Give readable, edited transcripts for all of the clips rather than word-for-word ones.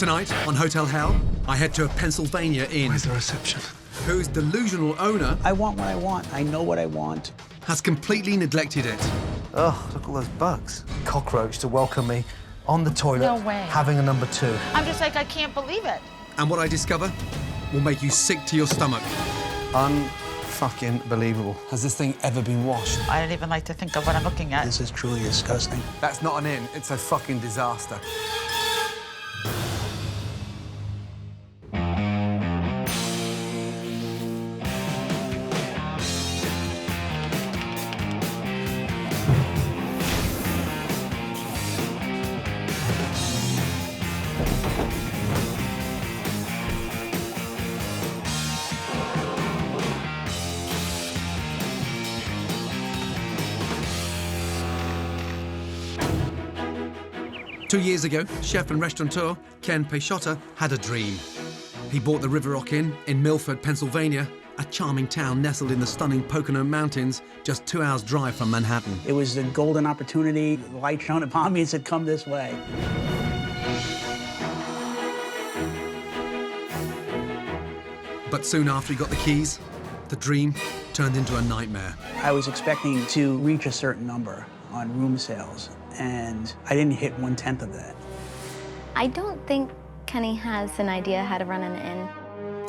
Tonight, on Hotel Hell, I head to a Pennsylvania inn. Where's the reception? Whose delusional owner... I want what I want. I know what I want. ...has completely neglected it. Oh, look at all those bugs. Cockroach to welcome me on the toilet, No way. having a number 2. I'm just like, I can't believe it. And what I discover will make you sick to your stomach. Unfucking believable. Has this thing ever been washed? I don't even like to think of what I'm looking at. This is truly disgusting. That's not an inn, it's a fucking disaster. Two years ago, chef and restaurateur Kaen had a dream. He bought the River Rock Inn in Milford, Pennsylvania, a charming town nestled in the stunning Pocono Mountains, just 2 hours' drive from Manhattan. It was the golden opportunity. The light shone upon me and said, come this way. But soon after he got the keys, the dream turned into a nightmare. I was expecting to reach a certain number on room sales, and I didn't hit 1/10 of that. I don't think Kenny has an idea how to run an inn.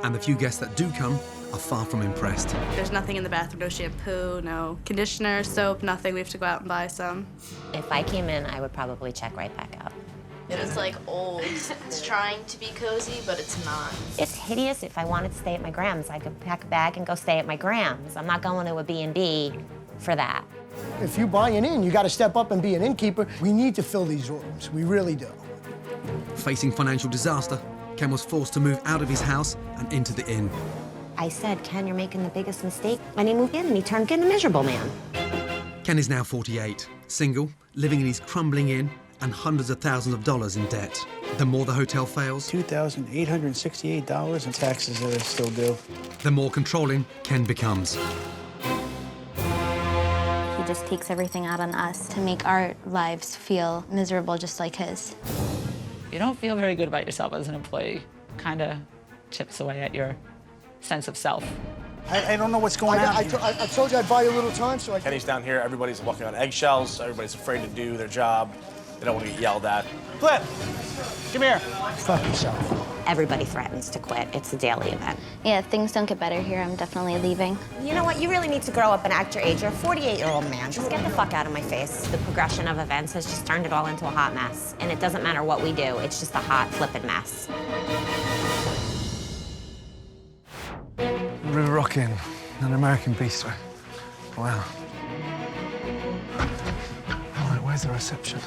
And the few guests that do come are far from impressed. There's nothing in the bathroom, no shampoo, no conditioner, soap, nothing. We have to go out and buy some. If I came in, I would probably check right back out. It's like old. It's trying to be cozy, but it's not. It's hideous. If I wanted to stay at my Grams, I could pack a bag and go stay at my Grams. I'm not going to a B&B for that. If you buy an inn, you got to step up and be an innkeeper. We need to fill these rooms. We really do. Facing financial disaster, Ken was forced to move out of his house and into the inn. I said, Ken, you're making the biggest mistake. And he moved in and he turned into a miserable man. Ken is now 48, single, living in his crumbling inn and hundreds of thousands of dollars in debt. The more the hotel fails, $2,868 in taxes that are still due. the more controlling Ken becomes. He just takes everything out on us to make our lives feel miserable just like his. You don't feel very good about yourself as an employee. Kind of chips away at your sense of self. I don't know what's going on. I told you I'd buy you a little time, so I... Kenny's down here, everybody's walking on eggshells, everybody's afraid to do their job. They don't want to get yelled at. Flip, come here. Fuck yourself. Everybody threatens to quit. It's a daily event. Yeah, if things don't get better here, I'm definitely leaving. You know what? You really need to grow up and act your age. You're a 48-year-old man. Just get the fuck out of my face. The progression of events has just turned it all into a hot mess. And it doesn't matter what we do. It's just a hot, flippin' mess. River Rock Inn, an American bistro. Wow. All right, where's the reception?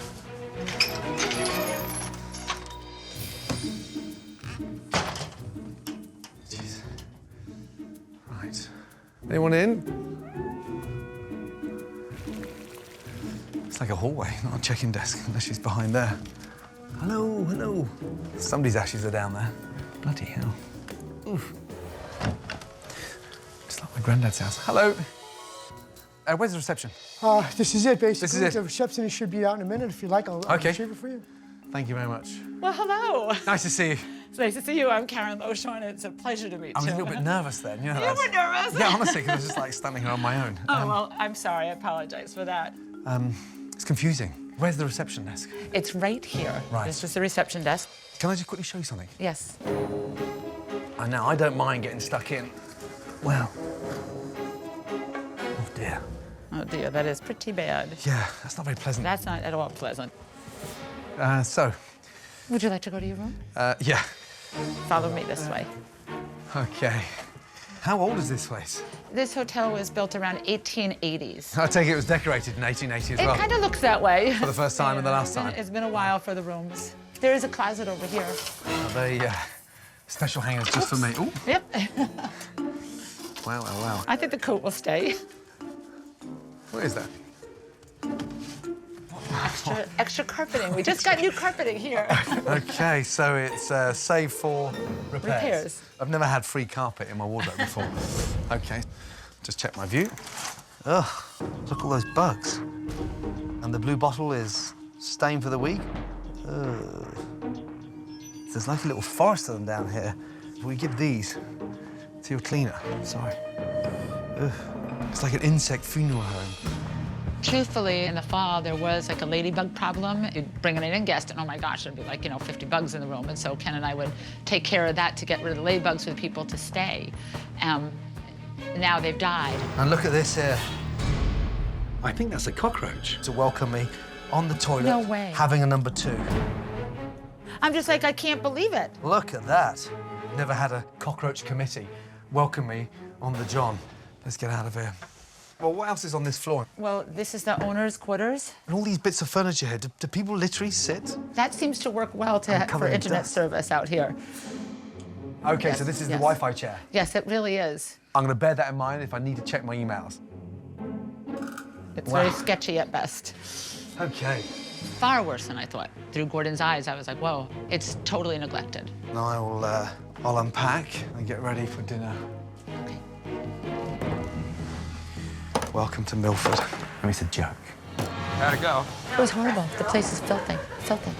Jeez. Right. Anyone in? It's like a hallway, not a check-in desk, unless she's behind there. Hello, hello. Somebody's ashes are down there. Bloody hell. Oof. It's like my granddad's house. Hello. Where's the reception? This is it, basically. This is it. The receptionist should be out in a minute. If you like, I'll retrieve it for you. Thank you very much. Well, hello. Nice to see you. It's nice to see you. I'm Karen Loshorn. It's a pleasure to meet I was you. a little bit nervous then, you know. You were nervous? Yeah, honestly, because I was just like standing here on my own. Oh, well, I'm sorry. I apologize for that. It's confusing. Where's the reception desk? It's right here. Right. This is the reception desk. Can I just quickly show you something? Yes. I know, I don't mind getting stuck in. Wow. Oh, dear. Oh, dear, that is pretty bad. Yeah, that's not very pleasant. That's not at all pleasant. So, Would you like to go to your room? yeah. Follow me this way. Okay. How old is this place? This hotel was built around 1880s. I take it was decorated in 1880 as It well. kind of looks that way. For the first time and the last time. It's been a while for the rooms. There is a closet over here. Are they special hangers just for me? Ooh. Yep. Wow, wow, wow. I think the coat will stay. What is that? Extra carpeting. We just got new carpeting here. Okay, so it's save for repairs. I've never had free carpet in my wardrobe before. Okay, just check my view. Ugh, look at all those bugs. And the blue bottle is staying for the week. Ugh. There's like a little forest of them down here. We give these to your cleaner. Sorry. Ugh. It's like an insect funeral home. Truthfully, in the fall, there was like a ladybug problem. You'd bring in a guest, and oh my gosh, there'd be like, 50 bugs in the room. And so Ken and I would take care of that to get rid of the ladybugs for the people to stay. Now they've died. And look at this here. I think that's a cockroach. To welcome me on the toilet. No way. Having a number 2. I'm just like, I can't believe it. Look at that. Never had a cockroach committee welcome me on the John. Let's get out of here. Well, what else is on this floor? Well, this is the owner's quarters. And all these bits of furniture here, do people literally sit? That seems to work well for covered in internet dust. service out here. OK, Yes, so this is yes. the Wi-Fi chair. Yes, it really is. I'm going to bear that in mind if I need to check my emails. It's Wow. very sketchy at best. OK. Far worse than I thought. Through Gordon's eyes, I was like, whoa, it's totally neglected. Now I'll unpack and get ready for dinner. Okay. Welcome to Milford. I mean, it's a joke. How'd it go? It was horrible. The place is filthy. Filthy.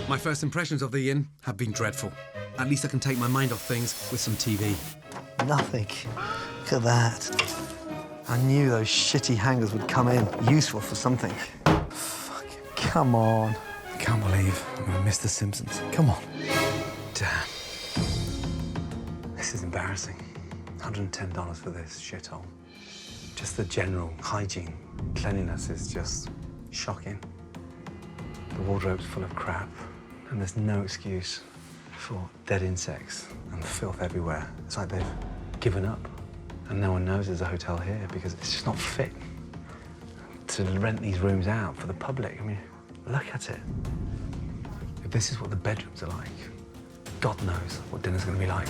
My first impressions of the inn have been dreadful. At least I can take my mind off things with some TV. Nothing. Look at that. I knew those shitty hangers would come in useful for something. Fucking come on. I can't believe I'm gonna miss The Simpsons. Come on. Damn. This is embarrassing. $110 for this shithole. Just the general hygiene, cleanliness is just shocking. The wardrobe's full of crap, and there's no excuse for dead insects and filth everywhere. It's like they've given up, and no one knows there's a hotel here because it's just not fit to rent these rooms out for the public. I mean, look at it. If this is what the bedrooms are like, God knows what dinner's gonna be like.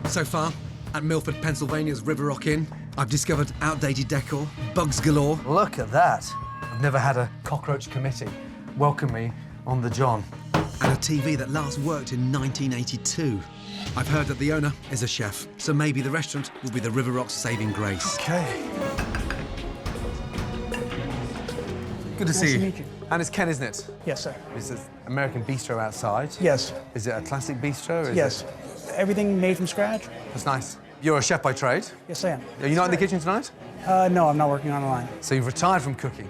So far, at Milford, Pennsylvania's River Rock Inn, I've discovered outdated decor, bugs galore. Look at that. I've never had a cockroach committee welcome me on the John. And a TV that last worked in 1982. I've heard that the owner is a chef, so maybe the restaurant will be the River Rock's saving grace. Okay. Good to see Nice you. to meet you. And it's Ken, isn't it? Yes, sir. It's an American bistro outside. Yes. Is it a classic bistro? Or is Yes. Everything made from scratch? That's nice. You're a chef by trade. Yes, I am. Are you not in the kitchen tonight? No, I'm not working on the line. So you've retired from cooking.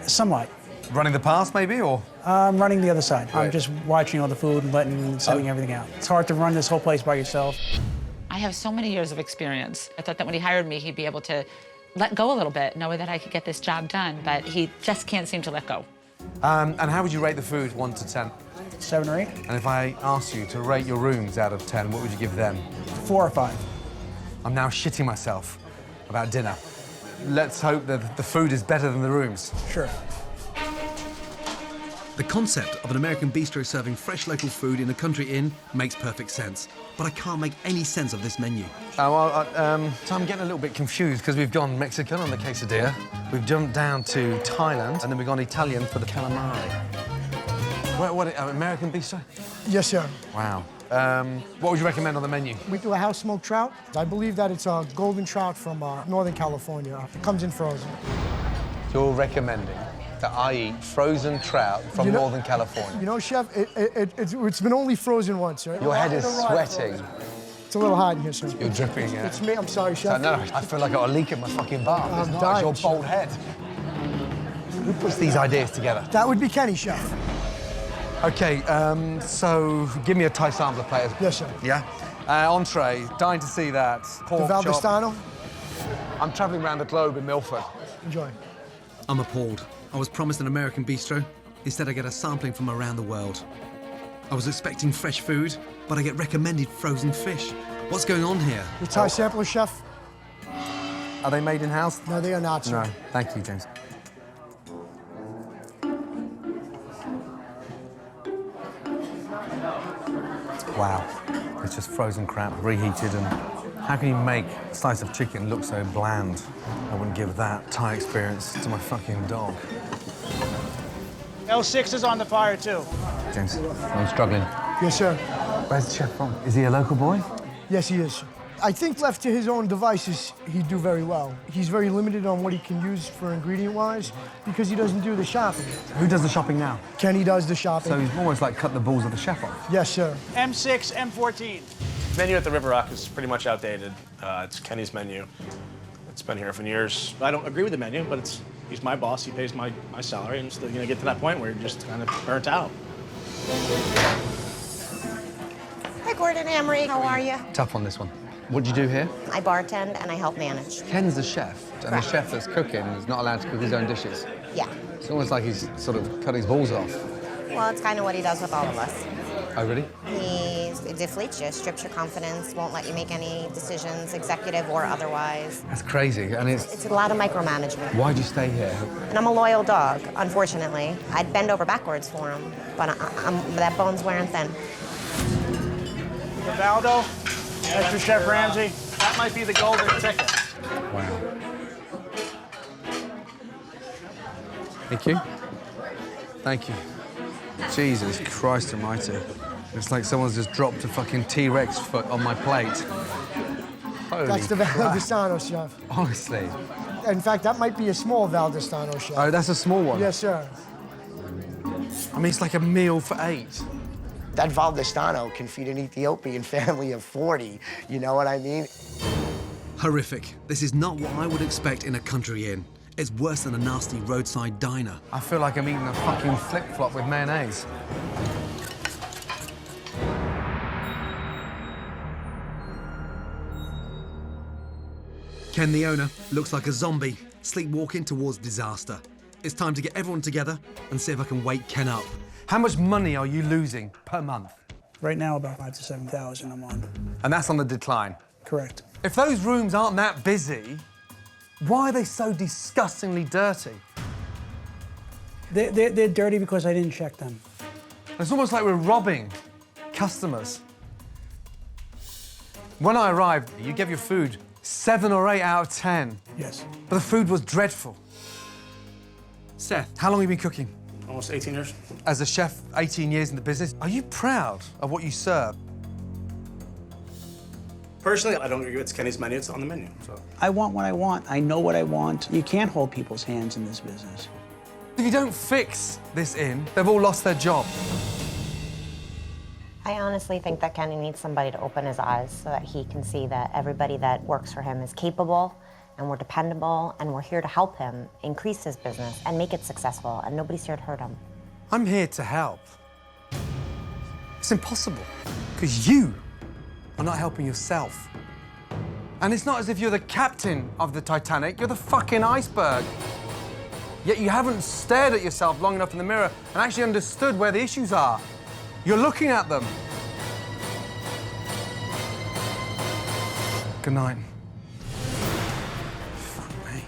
Somewhat. Running the past, maybe, or? I'm running the other side. I'm Right. just watching all the food and sending everything out. It's hard to run this whole place by yourself. I have so many years of experience. I thought that when he hired me, he'd be able to let go a little bit, knowing that I could get this job done, but he just can't seem to let go. And how would you rate the food, 1 to 10? 7 or 8? And if I asked you to rate your rooms out of 10, what would you give them? 4 or 5. I'm now shitting myself about dinner. Let's hope that the food is better than the rooms. Sure. The concept of an American bistro serving fresh local food in a country inn makes perfect sense, but I can't make any sense of this menu. So I'm getting a little bit confused because we've gone Mexican on the quesadilla, we've jumped down to Thailand, and then we've gone Italian for the calamari. What American bistro? Yes, sir. Wow. What would you recommend on the menu? We do a house smoked trout. I believe that it's a golden trout from Northern California. It comes in frozen. You're recommending that I eat frozen trout from Northern California. You know, Chef, it's been only frozen once, right? Your head is sweating. It's a little hot in here, sir. You're dripping again. It's me. I'm sorry, Chef. No, I feel like I got a leak in my fucking bath. I'm It's not, dying, it's your bald head. Who puts these ideas together? That would be Kenny, Chef. Okay, so give me a Thai sampler, please. Yes, sir. Yeah? Entree, dying to see that. The Pork chop. Valdestano. I'm travelling around the globe in Milford. Enjoy. I'm appalled. I was promised an American bistro. Instead, I get a sampling from around the world. I was expecting fresh food, but I get recommended frozen fish. What's going on here? The Thai sampler, Chef? Are they made in-house? No, they are not, sir. No. Thank you, James. Wow. It's just frozen crab, reheated, and how can you make a slice of chicken look so bland? I wouldn't give that Thai experience to my fucking dog. L6 is on the fire, too. James, I'm struggling. Yes, sir. Where's the chef from? Is he a local boy? Yes, he is. I think left to his own devices, he'd do very well. He's very limited on what he can use for ingredient-wise because he doesn't do the shopping. Who does the shopping now? Kenny does the shopping. So he's almost like cut the balls of the chef off. Yes, sir. M6, M14. Menu at the River Rock is pretty much outdated. It's Kenny's menu. It's been here for years. I don't agree with the menu, but he's my boss. He pays my salary, and it's going to get to that point where you're just kind of burnt out. Hi, Gordon Ramsay. How are you? Tough on this one. What do you do here? I bartend and I help manage. Ken's the chef, and the chef that's cooking is not allowed to cook his own dishes. Yeah. It's almost like he's sort of cut his balls off. Well, it's kind of what he does with all of us. Oh, really? He deflates you, strips your confidence, won't let you make any decisions, executive or otherwise. That's crazy, and It's a lot of micromanagement. Why'd you stay here? And I'm a loyal dog, unfortunately. I'd bend over backwards for him, but that bone's wearing thin. Rivaldo, Mr. Chef Ramsay. That might be the golden ticket. Wow. Thank you. Thank you. Jesus Christ almighty. It's like someone's just dropped a fucking T-Rex foot on my plate. Holy That's the Valdestano, chef. Honestly. In fact, that might be a small Valdestano, chef. Oh, that's a small one? Yes, sir. I mean, it's like a meal for 8. That Valdestano can feed an Ethiopian family of 40, you know what I mean? Horrific. This is not what I would expect in a country inn. It's worse than a nasty roadside diner. I feel like I'm eating a fucking flip-flop with mayonnaise. Ken, the owner, looks like a zombie, sleepwalking towards disaster. It's time to get everyone together and see if I can wake Ken up. How much money are you losing per month? Right now, about 5,000 to 7,000 a month. And that's on the decline? Correct. If those rooms aren't that busy, why are they so disgustingly dirty? They're dirty because I didn't check them. It's almost like we're robbing customers. When I arrived, you gave your food 7 or 8 out of 10. Yes. But the food was dreadful. Seth, how long have you been cooking? Almost 18 years. As a chef, 18 years in the business. Are you proud of what you serve? Personally, I don't agree with Kenny's menu. It's on the menu. So. I want what I want. I know what I want. You can't hold people's hands in this business. If you don't fix this inn, they've all lost their job. I honestly think that Kenny needs somebody to open his eyes so that he can see that everybody that works for him is capable and we're dependable and we're here to help him increase his business and make it successful, and nobody's here to hurt him. I'm here to help. It's impossible, because you are not helping yourself. And it's not as if you're the captain of the Titanic, you're the fucking iceberg. Yet you haven't stared at yourself long enough in the mirror and actually understood where the issues are. You're looking at them. Good night. Fuck me.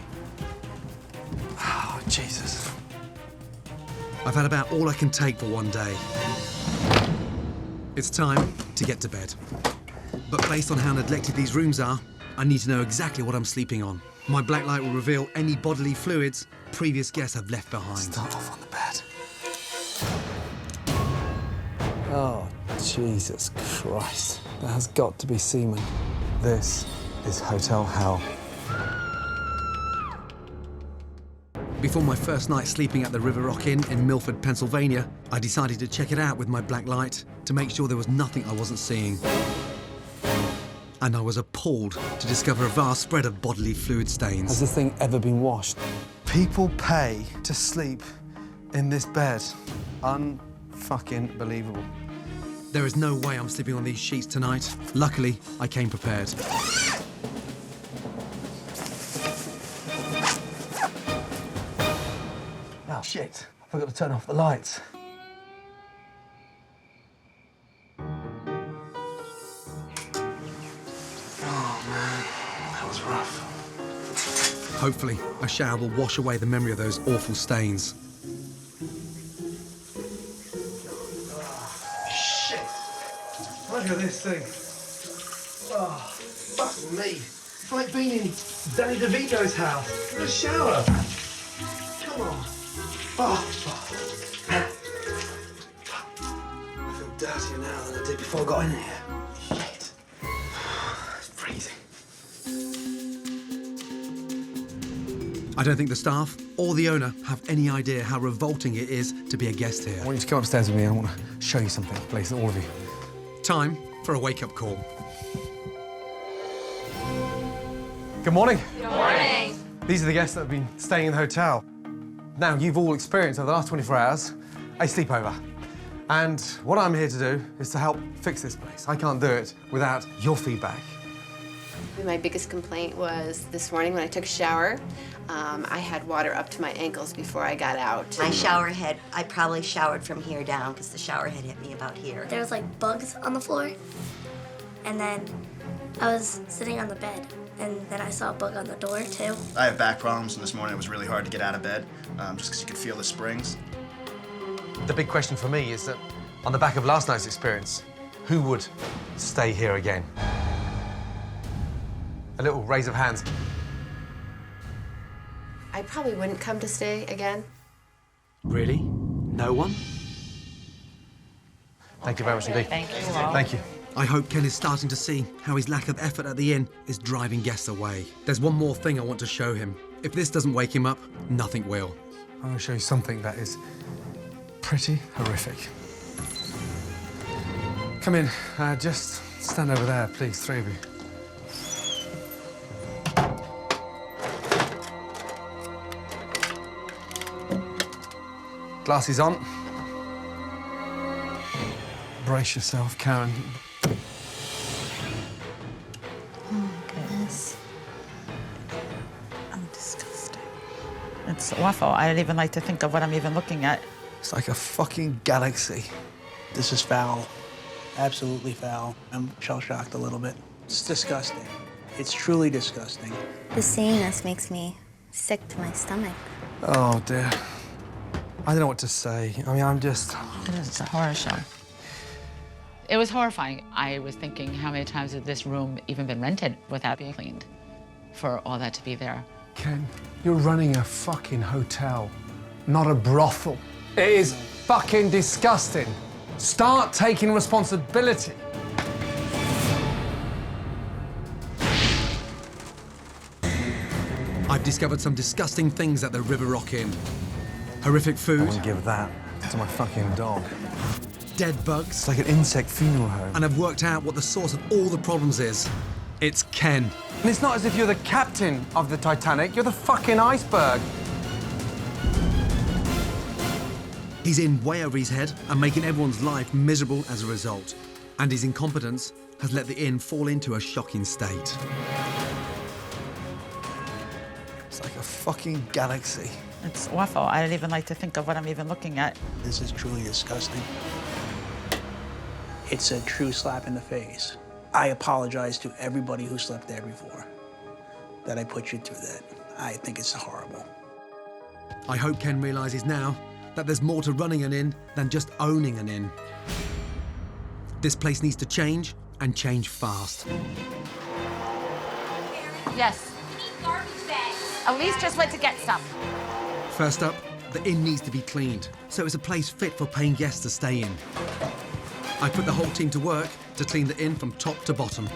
Oh, Jesus. I've had about all I can take for one day. It's time to get to bed. But based on how neglected these rooms are, I need to know exactly what I'm sleeping on. My black light will reveal any bodily fluids previous guests have left behind. Start off on the bed. Oh, Jesus Christ. There has got to be semen. This is hotel hell. Before my first night sleeping at the River Rock Inn in Milford, Pennsylvania, I decided to check it out with my black light to make sure there was nothing I wasn't seeing. And I was appalled to discover a vast spread of bodily fluid stains. Has this thing ever been washed? People pay to sleep in this bed. Unfucking believable. There is no way I'm sleeping on these sheets tonight. Luckily, I came prepared. Oh, shit. I forgot to turn off the lights. Oh, man. That was rough. Hopefully, a shower will wash away the memory of those awful stains. Shit. Look at this thing. Oh, fuck me. It's like being in Danny DeVito's house. In a shower. Come on. Oh. I feel dirtier now than I did before I got in here. Shit. It's freezing. I don't think the staff or the owner have any idea how revolting it is to be a guest here. I want you to come upstairs with me. I want to show you something, please, all of you. Time for a wake-up call. Good morning. Good morning. These are the guests that have been staying in the hotel. Now, you've all experienced over the last 24 hours a sleepover. And what I'm here to do is to help fix this place. I can't do it without your feedback. My biggest complaint was this morning when I took a shower. I had water up to my ankles before I got out. My shower head, I probably showered from here down because the shower head hit me about here. There was like bugs on the floor, and then I was sitting on the bed, and then I saw a bug on the door too. I have back problems, and this morning it was really hard to get out of bed, just because you could feel the springs. The big question for me is that on the back of last night's experience, who would stay here again? A little raise of hands. I probably wouldn't come to stay again. Really? No one? Thank you very much indeed. Thank you all. Thank you. I hope Ken is starting to see how his lack of effort at the inn is driving guests away. There's one more thing I want to show him. If this doesn't wake him up, nothing will. I'm going to show you something that is pretty horrific. Come in. Just stand over there, please, three of you. Glasses on. Brace yourself, Kaen. Oh, my goodness. I'm disgusting. It's awful. I don't even like to think of what I'm even looking at. It's like a fucking galaxy. This is foul. Absolutely foul. I'm shell-shocked a little bit. It's disgusting. It's truly disgusting. Just seeing this makes me sick to my stomach. Oh, dear. I don't know what to say. I mean, I'm just... It's a horror show. It was horrifying. I was thinking, how many times has this room even been rented without being cleaned for all that to be there? Ken, you're running a fucking hotel, not a brothel. It is fucking disgusting. Start taking responsibility. I've discovered some disgusting things at the River Rock Inn. Horrific food. I wouldn't give that to my fucking dog. Dead bugs. It's like an insect funeral home. And I've worked out what the source of all the problems is. It's Ken. And it's not as if you're the captain of the Titanic, you're the fucking iceberg. He's in way over his head and making everyone's life miserable as a result. And his incompetence has let the inn fall into a shocking state. It's like a fucking galaxy. It's awful. I don't even like to think of what I'm even looking at. This is truly disgusting. It's a true slap in the face. I apologize to everybody who slept there before, that I put you through that. I think it's horrible. I hope Ken realizes now that there's more to running an inn than just owning an inn. This place needs to change, and change fast. Yes. Elise just went to get some. First up, the inn needs to be cleaned, so it's a place fit for paying guests to stay in. I put the whole team to work to clean the inn from top to bottom.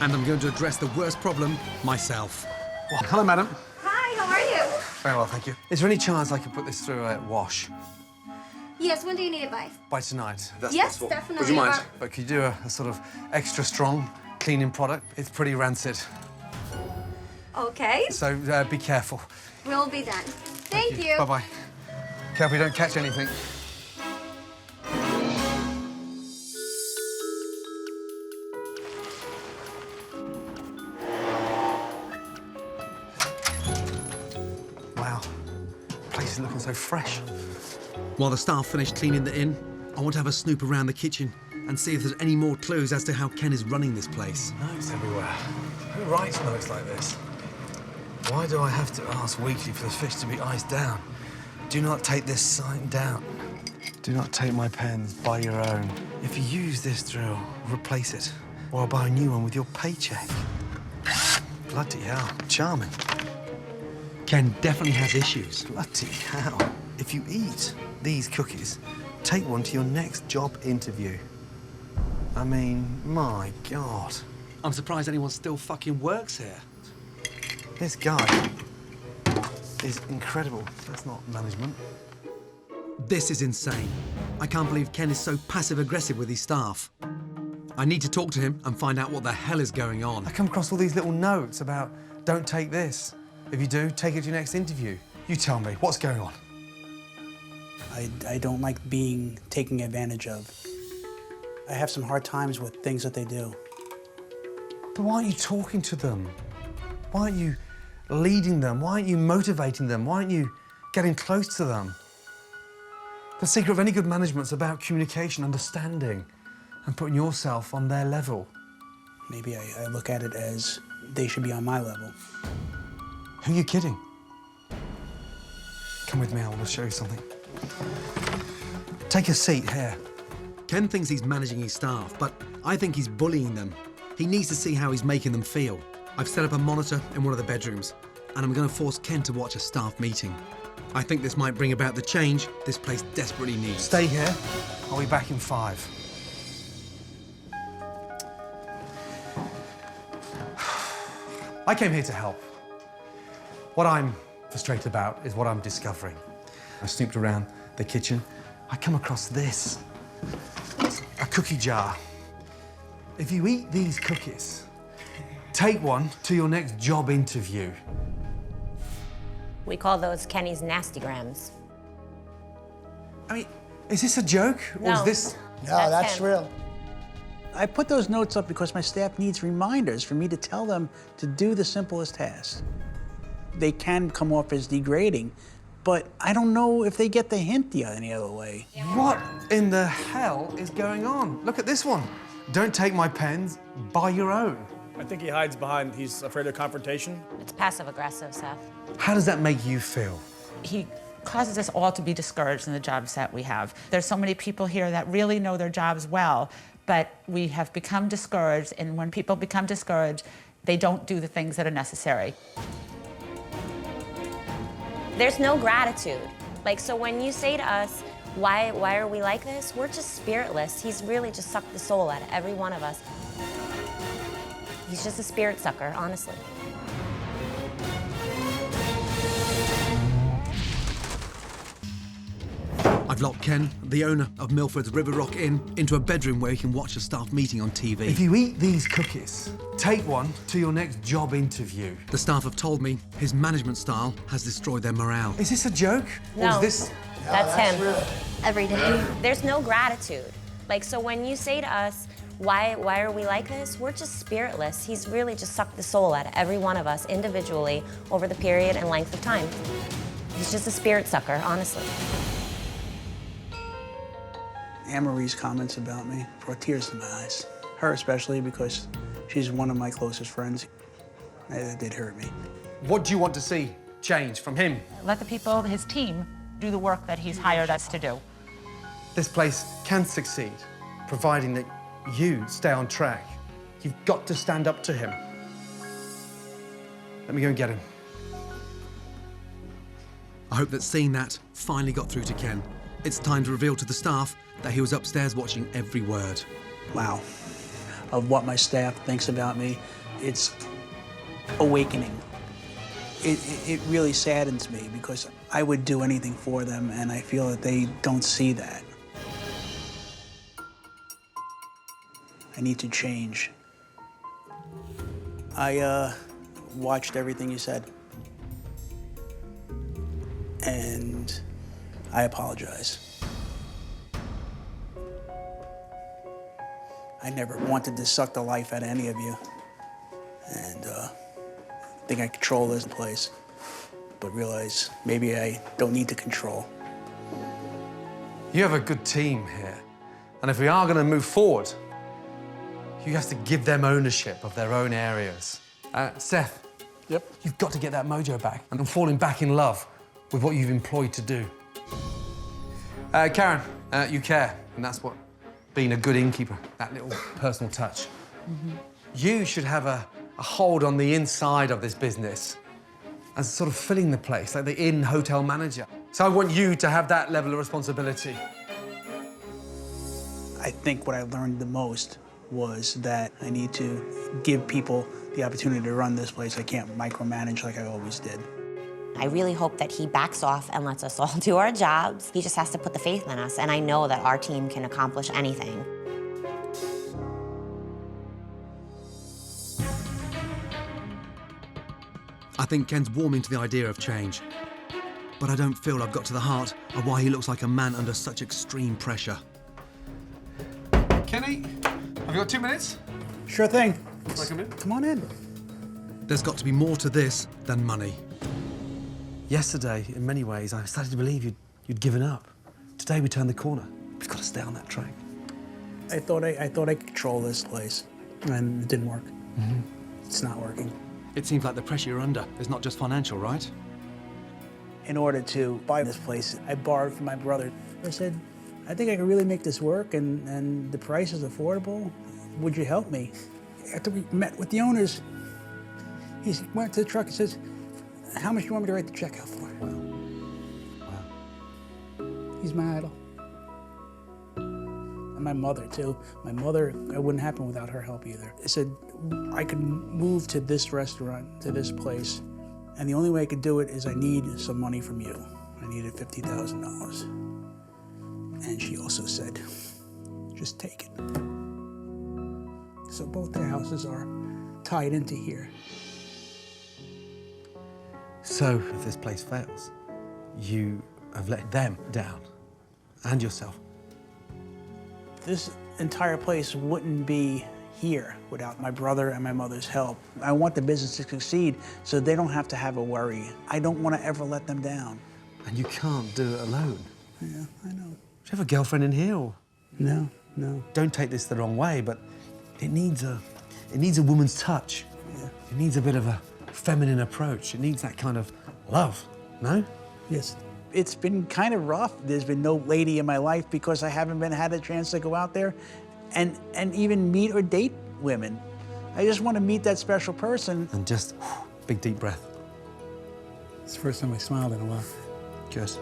And I'm going to address the worst problem myself. Well, hello, madam. Hi, how are you? Very well, thank you. Is there any chance I could put this through a wash Yes, when do you need it by? by tonight? If that's Yes, possible? definitely. Would you mind? But could you do a sort of extra strong cleaning product? It's pretty rancid. Okay, So be careful. we'll be done. Thank you. Bye-bye. Careful you don't catch anything. Wow, the place is looking so fresh. While the staff finish cleaning the inn, I want to have a snoop around the kitchen and see if there's any more clues as to how Ken is running this place. Notes everywhere. Who writes notes like this? Why do I have to ask weekly for the fish to be iced down? Do not take this sign down. Do not take my pens, buy your own. If you use this drill, replace it, or I'll buy a new one with your paycheck. Bloody hell, charming. Ken definitely has issues. Bloody hell. If you eat these cookies, take one to your next job interview. I mean, my God. I'm surprised anyone still fucking works here. This guy is incredible. That's not management. This is insane. I can't believe Ken is so passive-aggressive with his staff. I need to talk to him and find out what the hell is going on. I come across all these little notes about, don't take this. If you do, take it to your next interview. You tell me, what's going on? I don't like being taken advantage of. I have some hard times with things that they do. But why aren't you talking to them? Why aren't you leading them? Why aren't you motivating them? Why aren't you getting close to them? The secret of any good management is about communication, understanding, and putting yourself on their level. Maybe I look at it as they should be on my level. Who are you kidding? Come with me, I want to show you something. Take a seat here. Ken thinks he's managing his staff, but I think he's bullying them. He needs to see how he's making them feel. I've set up a monitor in one of the bedrooms, and I'm going to force Ken to watch a staff meeting. I think this might bring about the change this place desperately needs. Stay here. I'll be back in 5. I came here to help. What I'm frustrated about is what I'm discovering. I snooped around the kitchen. I come across this. A cookie jar. If you eat these cookies, take one to your next job interview. We call those Kenny's nasty grams. I mean, is this a joke? Or is this... No, that's real. I put those notes up because my staff needs reminders for me to tell them to do the simplest tasks. They can come off as degrading, but I don't know if they get the hint any other way. What in the hell is going on? Look at this one. Don't take my pens, buy your own. I think he hides behind, he's afraid of confrontation. It's passive-aggressive, Seth. How does that make you feel? He causes us all to be discouraged in the jobs that we have. There's so many people here that really know their jobs well, but we have become discouraged, and when people become discouraged, they don't do the things that are necessary. There's no gratitude. Like, so when you say to us, why are we like this? We're just spiritless. He's really just sucked the soul out of every one of us. He's just a spirit sucker, honestly. I've locked Ken, the owner of Milford's River Rock Inn, into a bedroom where he can watch a staff meeting on TV. If you eat these cookies, take one to your next job interview. The staff have told me his management style has destroyed their morale. Is this a joke? No. Or is this... That's him. Real. Every day. There's no gratitude. Like, so when you say to us, why are we like this? We're just spiritless. He's really just sucked the soul out of every one of us individually over the period and length of time. He's just a spirit sucker, honestly. Anne-Marie's comments about me brought tears to my eyes. Her especially, because she's one of my closest friends. That did hurt me. What do you want to see change from him? Let the people, his team, do the work that he's hired us to do. This place can succeed, providing that you stay on track. You've got to stand up to him. Let me go and get him. I hope that seeing that finally got through to Ken. It's time to reveal to the staff that he was upstairs watching every word. Wow. Of what my staff thinks about me, it's awakening. It really saddens me because I would do anything for them, and I feel that they don't see that. I need to change. I watched everything you said, and I apologize. I never wanted to suck the life out of any of you, and I think I control this place, but realize maybe I don't need to control. You have a good team here, and if we are going to move forward, you have to give them ownership of their own areas. Seth, Yep. you've got to get that mojo back and falling back in love with what you've employed to do. Karen, you care, and that's what being a good innkeeper, that little personal touch. Mm-hmm. You should have a hold on the inside of this business as sort of filling the place, like the inn hotel manager. So I want you to have that level of responsibility. I think what I learned the most was that I need to give people the opportunity to run this place. I can't micromanage like I always did. I really hope that he backs off and lets us all do our jobs. He just has to put the faith in us, and I know that our team can accomplish anything. I think Ken's warming to the idea of change. But I don't feel I've got to the heart of why he looks like a man under such extreme pressure. Kenny, have you got 2 minutes? Sure thing. Come in. Come on in. There's got to be more to this than money. Yesterday, in many ways, I started to believe you'd given up. Today, we turned the corner. We've got to stay on that track. I thought I could control this place, and it didn't work. Mm-hmm. It's not working. It seems like the pressure you're under is not just financial, right? In order to buy this place, I borrowed from my brother. I said, I think I can really make this work, and the price is affordable. Would you help me? After we met with the owners, he went to the truck and says, how much do you want me to write the check out for? Wow. He's my idol. And my mother, too. My mother, it wouldn't happen without her help either. I said, I could move to this restaurant, to this place, and the only way I could do it is I need some money from you. I needed $50,000. And she also said, just take it. So both their houses are tied into here. So, if this place fails, you have let them down, and yourself. This entire place wouldn't be here without my brother and my mother's help. I want the business to succeed so they don't have to have a worry. I don't want to ever let them down. And you can't do it alone. Yeah, I know. Do you have a girlfriend in here? Or? No. Don't take this the wrong way, but it needs a woman's touch. Yeah. It needs a bit of a feminine approach. It needs that kind of love, no? Yes. It's been kind of rough. There's been no lady in my life because I haven't had a chance to go out there and even meet or date women. I just want to meet that special person. And just big, deep breath. It's the first time I smiled in a while. Good.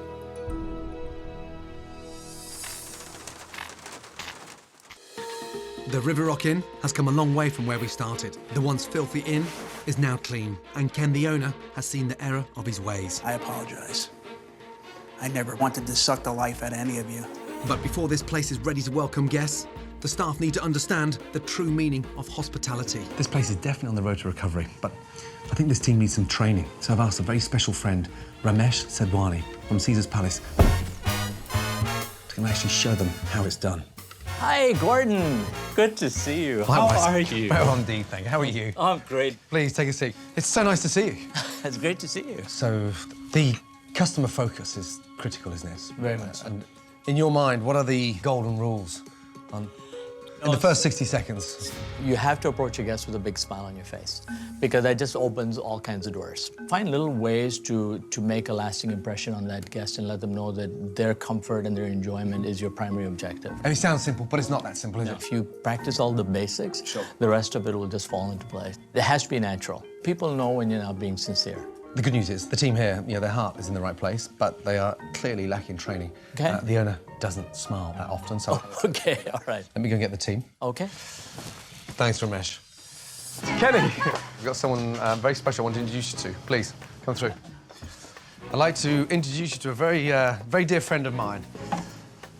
The River Rock Inn has come a long way from where we started. The once filthy inn is now clean, and Ken, the owner, has seen the error of his ways. I apologize. I never wanted to suck the life out of any of you. But before this place is ready to welcome guests, the staff need to understand the true meaning of hospitality. This place is definitely on the road to recovery, but I think this team needs some training. So I've asked a very special friend, Ramesh Sedwani from Caesar's Palace, to actually show them how it's done. Hi, Gordon. Good to see you. How are you? Well on, Dee, thank you. How are you? I'm great. Please take a seat. It's so nice to see you. It's great to see you. So the customer focus is critical, isn't it? Very much. And in your mind, what are the golden rules in the first 60 seconds? You have to approach your guests with a big smile on your face because that just opens all kinds of doors. Find little ways to make a lasting impression on that guest and let them know that their comfort and their enjoyment is your primary objective. And it sounds simple, but it's not that simple, is it? If you practice all the basics, the rest of it will just fall into place. It has to be natural. People know when you're not being sincere. The good news is the team here, their heart is in the right place, but they are clearly lacking training. Okay. The owner doesn't smile that often, so... Okay, all right. Let me go get the team. Okay. Thanks, Ramesh. Kenny, we've got someone very special I want to introduce you to. Please, come through. I'd like to introduce you to a very dear friend of mine.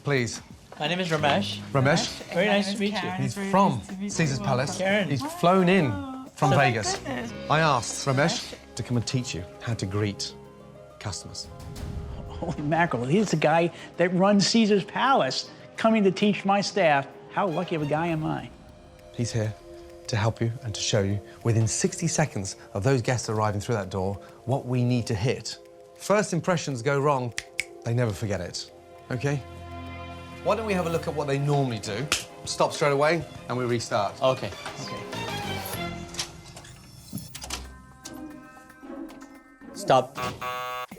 Please. My name is Ramesh. Ramesh? Very nice to meet you. He's from Caesar's Palace. Kaen. He's flown in from Vegas. Goodness. I asked Ramesh to come and teach you how to greet customers. Holy mackerel, he's the guy that runs Caesar's Palace, coming to teach my staff. How lucky of a guy am I? He's here to help you and to show you, within 60 seconds of those guests arriving through that door, what we need to hit. First impressions go wrong, they never forget it, okay? Why don't we have a look at what they normally do? Stop straight away, and we restart. Okay. Stop.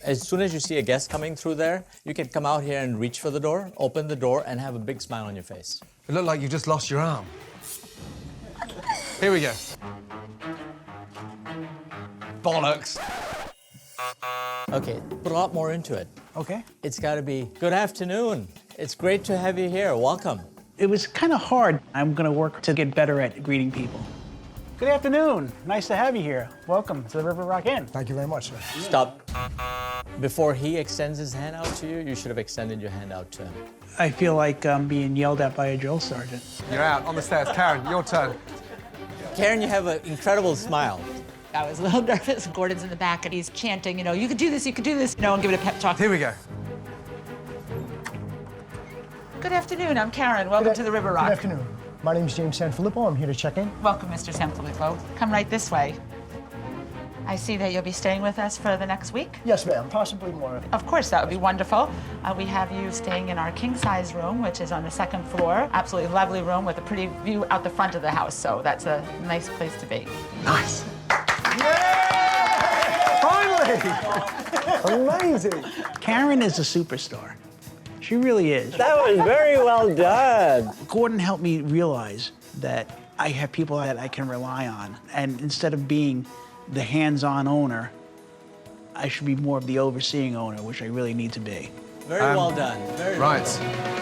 As soon as you see a guest coming through there, you can come out here and reach for the door, open the door, and have a big smile on your face. It looked like you just lost your arm. Here we go. Bollocks. Okay, put a lot more into it. Okay. It's got to be, good afternoon. It's great to have you here. Welcome. It was kind of hard. I'm going to work to get better at greeting people. Good afternoon. Nice to have you here. Welcome to the River Rock Inn. Thank you very much, sir. Stop. Before he extends his hand out to you, you should have extended your hand out to him. I feel like I'm being yelled at by a drill sergeant. You're out on the stairs. Karen, your turn. Karen, you have an incredible smile. I was a little nervous. Gordon's in the back and he's chanting, you know, you could do this, and give it a pep talk. Here we go. Good afternoon, I'm Karen. Welcome to the River Rock. Good afternoon. My name's James Sanfilippo. I'm here to check in. Welcome, Mr. Sanfilippo. Come right this way. I see that you'll be staying with us for the next week. Yes, ma'am. Possibly more. Of course, that would be wonderful. We have you staying in our king-size room, which is on the 2nd floor. Absolutely lovely room with a pretty view out the front of the house, so that's a nice place to be. Nice. Finally! Amazing. Karen is a superstar. She really is. That was very well done. Gordon helped me realize that I have people that I can rely on. And instead of being the hands-on owner, I should be more of the overseeing owner, which I really need to be. Very well done. Very right. Well done.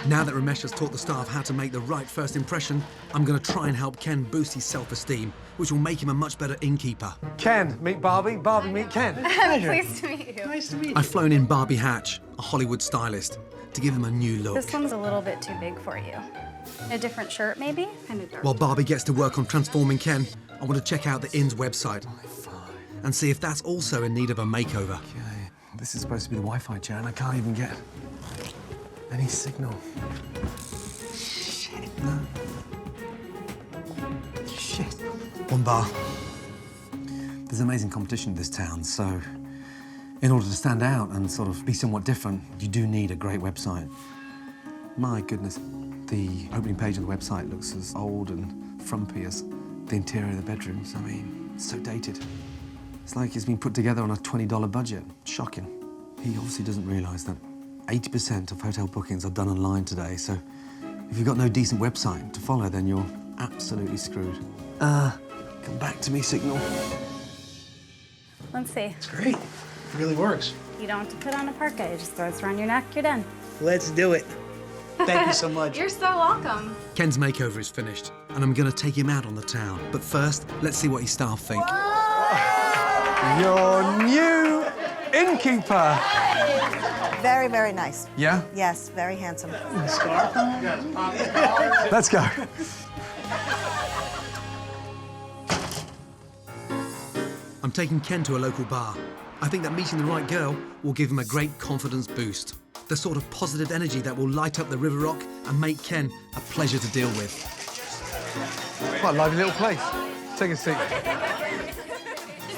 Now that Ramesh has taught the staff how to make the right first impression, I'm going to try and help Ken boost his self-esteem, which will make him a much better innkeeper. Ken, meet Barbie. Barbie, meet Ken. Pleased to meet you. Nice to meet you. I've flown in Barbie Hatch, a Hollywood stylist, to give him a new look. This one's a little bit too big for you. A different shirt, maybe? Kind of dark. While Barbie gets to work on transforming Ken, I want to check out the inn's website and see if that's also in need of a makeover. Okay, this is supposed to be the Wi-Fi chair, and I can't even get any signal. Shit. No. Shit. One bar. There's amazing competition in this town, so in order to stand out and sort of be somewhat different, you do need a great website. My goodness, the opening page of the website looks as old and frumpy as the interior of the bedrooms. I mean, it's so dated. It's like it's been put together on a $20 budget. Shocking. He obviously doesn't realise that 80% of hotel bookings are done online today, so if you've got no decent website to follow, then you're absolutely screwed. Come back to me, signal. Let's see. It's great. It really works. You don't have to put on a parka. It just throws around your neck. You're done. Let's do it. Thank you so much. You're so welcome. Ken's makeover is finished, and I'm going to take him out on the town. But first, let's see what his staff think. Your new innkeeper. Very, very nice. Yeah? Yes, very handsome. Let's go. I'm taking Ken to a local bar. I think that meeting the right girl will give him a great confidence boost. The sort of positive energy that will light up the River Rock and make Ken a pleasure to deal with. What a lovely little place. Take a seat.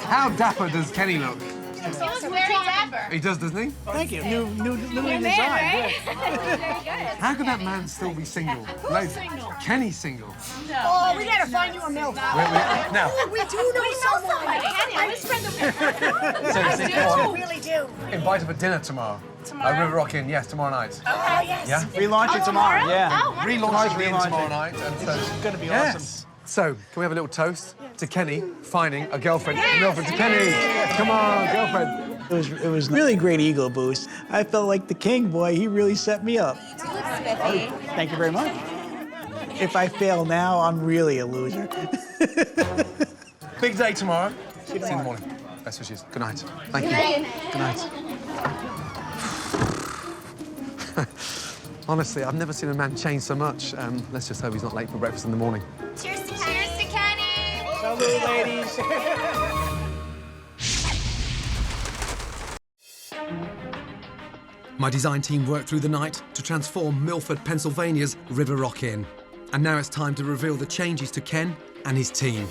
How dapper does Kenny look? He looks very dapper. He does, doesn't he? Thank you. New design. Right? Good. Very good. How could that man still be single? Who's single? Kenny's single. No. Oh, we gotta find you a milk. Now. We do know someone. I was friends with I really do. Invite her for dinner tomorrow. Tomorrow? River Rock Inn, yes, tomorrow night. Oh, yes. Yeah? Relaunch it tomorrow. Yeah. Oh, wonderful. Relaunch the inn tomorrow night. And so, It's gonna be yes. awesome. So, can we have a little toast to Kenny finding a girlfriend? Girlfriend to Kenny. Come on, girlfriend. It was really great ego boost. I felt like the king, boy. He really set me up. You look spiffy. Thank you very much. If I fail now, I'm really a loser. Big day tomorrow. See you in the morning. Best wishes. Good night. Thank you. Good night. Honestly, I've never seen a man change so much. Let's just hope he's not late for breakfast in the morning. Cheers to Kenny. Salute, ladies. My design team worked through the night to transform Milford, Pennsylvania's River Rock Inn. And now it's time to reveal the changes to Ken and his team.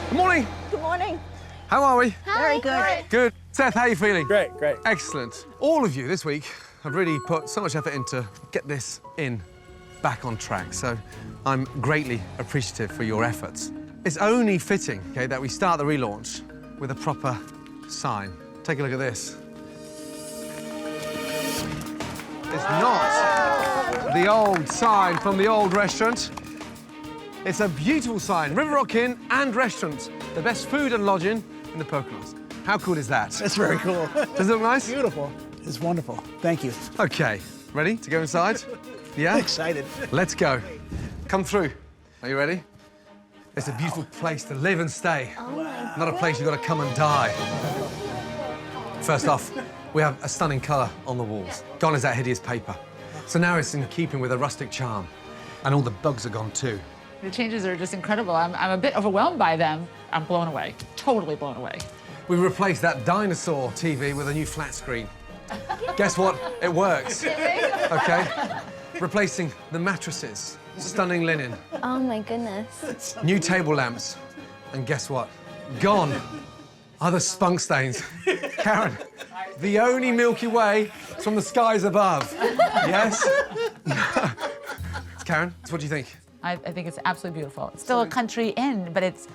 Good morning. Good morning. How are we? Very good. Good. Seth, how are you feeling? Great. Excellent. All of you this week have really put so much effort into get this inn back on track. So I'm greatly appreciative for your efforts. It's only fitting, okay, that we start the relaunch with a proper sign. Take a look at this. It's not the old sign from the old restaurant. It's a beautiful sign. River Rock Inn and Restaurant. The best food and lodging in the Poconos. How cool is that? That's very cool. Does it look nice? Beautiful. It's wonderful. Thank you. Okay, ready to go inside? Yeah? Excited. Let's go. Come through. Are you ready? It's a beautiful place to live and stay. Not a place you've got to come and die. First off, we have a stunning colour on the walls. Gone is that hideous paper. So now it's in keeping with a rustic charm. And all the bugs are gone too. The changes are just incredible. I'm a bit overwhelmed by them. I'm blown away, totally blown away. We've replaced that dinosaur TV with a new flat screen. Guess what? It works. Okay? Replacing the mattresses, stunning linen, Oh my goodness. new table lamps, and guess what? Gone are the spunk stains. Karen, the only Milky Way is from the skies above. Yes? Karen, what do you think? I think it's absolutely beautiful. It's still a country inn, but it's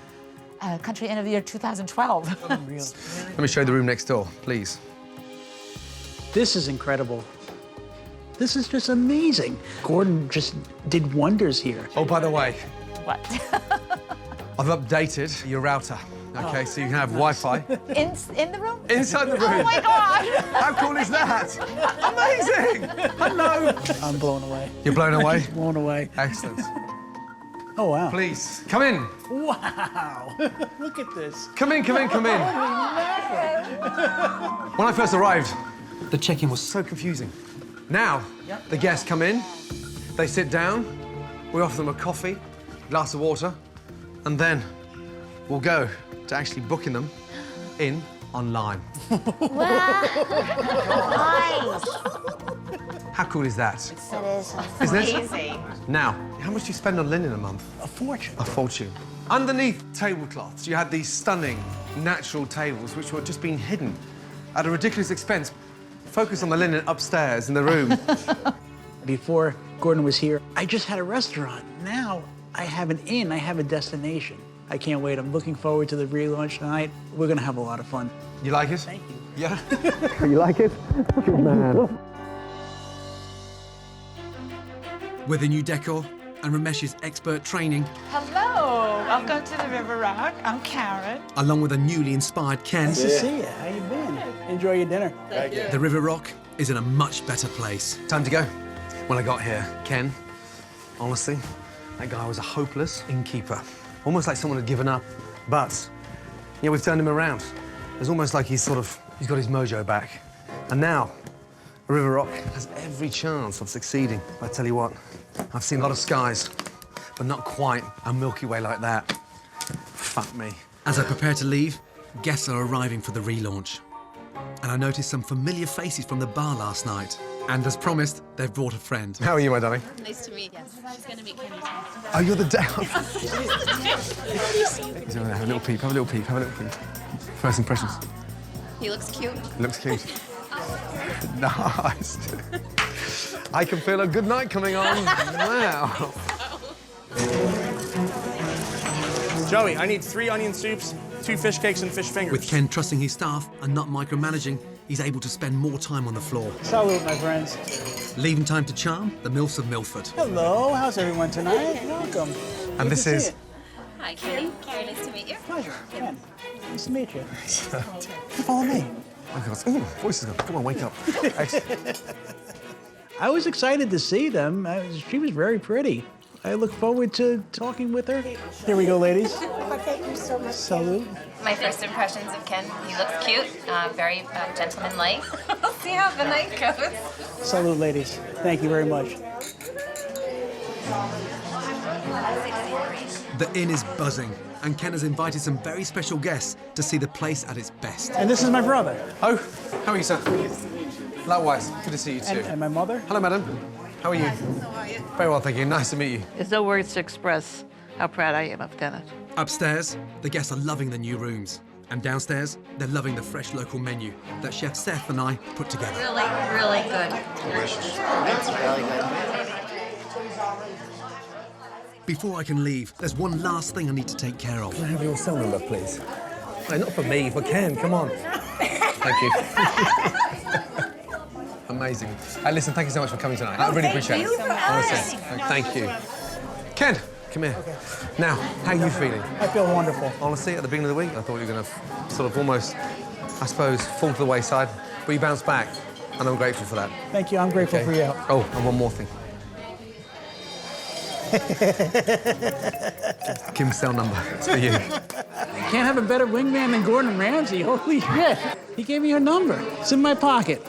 a country inn of the year 2012. Let me show you the room next door, please. This is incredible. This is just amazing. Gordon just did wonders here. Oh, by the way, What? I've updated your router. Okay, so you can have Wi-Fi. In the room? Inside the room. Oh my God! How cool is that? Amazing! Hello! I'm blown away. You're blown away? Blown away. Excellent. Oh, wow. Please, come in. Wow. Look at this. Come in, come in, come in. When I first arrived, the check-in was so confusing. Now, the guests come in, they sit down, we offer them a coffee, glass of water, and then we'll go to actually booking them in online. Nice. How cool is that? That is Isn't it? Now, how much do you spend on linen a month? A fortune. A fortune. Underneath tablecloths, you had these stunning natural tables which were just being hidden at a ridiculous expense. Focus on the linen upstairs in the room. Before Gordon was here, I just had a restaurant. Now I have an inn, I have a destination. I can't wait. I'm looking forward to the relaunch tonight. We're gonna have a lot of fun. You like it? Thank you. Yeah? You like it? Good man. With the new decor and Ramesh's expert training, Hello, welcome to the River Rock. I'm Karen. along with a newly inspired Ken, Nice to see you. How you been? Enjoy your dinner. Thank you. the River Rock is in a much better place. Time to go. When I got here, Ken, honestly, that guy was a hopeless innkeeper. Almost like someone had given up. But, yeah, we've turned him around. It's almost like he's got his mojo back. And now, River Rock has every chance of succeeding. I tell you what, I've seen a lot of skies, but not quite a Milky Way like that. Fuck me. As I prepare to leave, guests are arriving for the relaunch. And I noticed some familiar faces from the bar last night. And as promised, they've brought a friend. How are you, my darling? Nice to meet you. She's gonna meet Kenny. Oh, you're the dad. Have a little peep, have a little peep, have a little peep. First impressions. He looks cute. Looks cute. Nice. I can feel a good night coming on. Wow. Joey, I need 3 onion soups, 2 fish cakes, and fish fingers. With Ken trusting his staff and not micromanaging, he's able to spend more time on the floor. Salute, my friends. Leaving time to charm the MILFs of Milford. Hello, how's everyone tonight? Welcome. And this is... Hi, Kenny. Very nice to meet you. Pleasure, Ken. Nice to meet you. Follow me. Oh, God. Ooh, voice is gone. Come on, wake up. I was excited to see them. She was very pretty. I look forward to talking with her. Here we go, ladies. Thank you so much. Salute. My first impressions of Ken, he looks cute, very gentleman-like. We'll see how the night goes. Salute, ladies. Thank you very much. The inn is buzzing, and Ken has invited some very special guests to see the place at its best. And this is my brother. Oh, how are you, sir? Likewise, good to see you too. And my mother. Hello, madam. How are you? How are you? Very well, thank you. Nice to meet you. There's no words to express how proud I am of Dennis. Upstairs, the guests are loving the new rooms. And downstairs, they're loving the fresh local menu that Chef Seth and I put together. Really, really good. Delicious. It's really good. Before I can leave, there's one last thing I need to take care of. Can I have your cell number, please? No, not for me, for Ken, come on. Thank you. Amazing. Listen, thank you so much for coming tonight. I really appreciate it. Honestly, thank you. Ken, come here. Now, how are you feeling? I feel wonderful. Honestly, at the beginning of the week, I thought you were going to sort of almost, I suppose, fall to the wayside, but you bounced back, and I'm grateful for that. Thank you. I'm grateful for your help. Oh, and one more thing. Kim's cell number. It's for you. Can't have a better wingman than Gordon Ramsay. Holy shit. He gave me her number. It's in my pocket.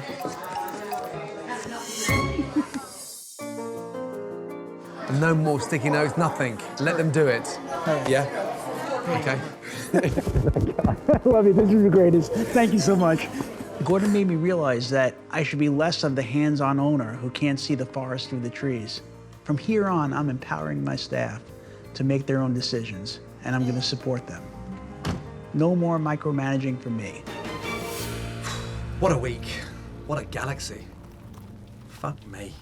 No more sticky notes, nothing. Let them do it. Yeah? Okay. I love you. This is the greatest. Thank you so much. Gordon made me realize that I should be less of the hands-on owner who can't see the forest through the trees. From here on, I'm empowering my staff to make their own decisions, and I'm going to support them. No more micromanaging for me. What a week. What a galaxy. Fuck me.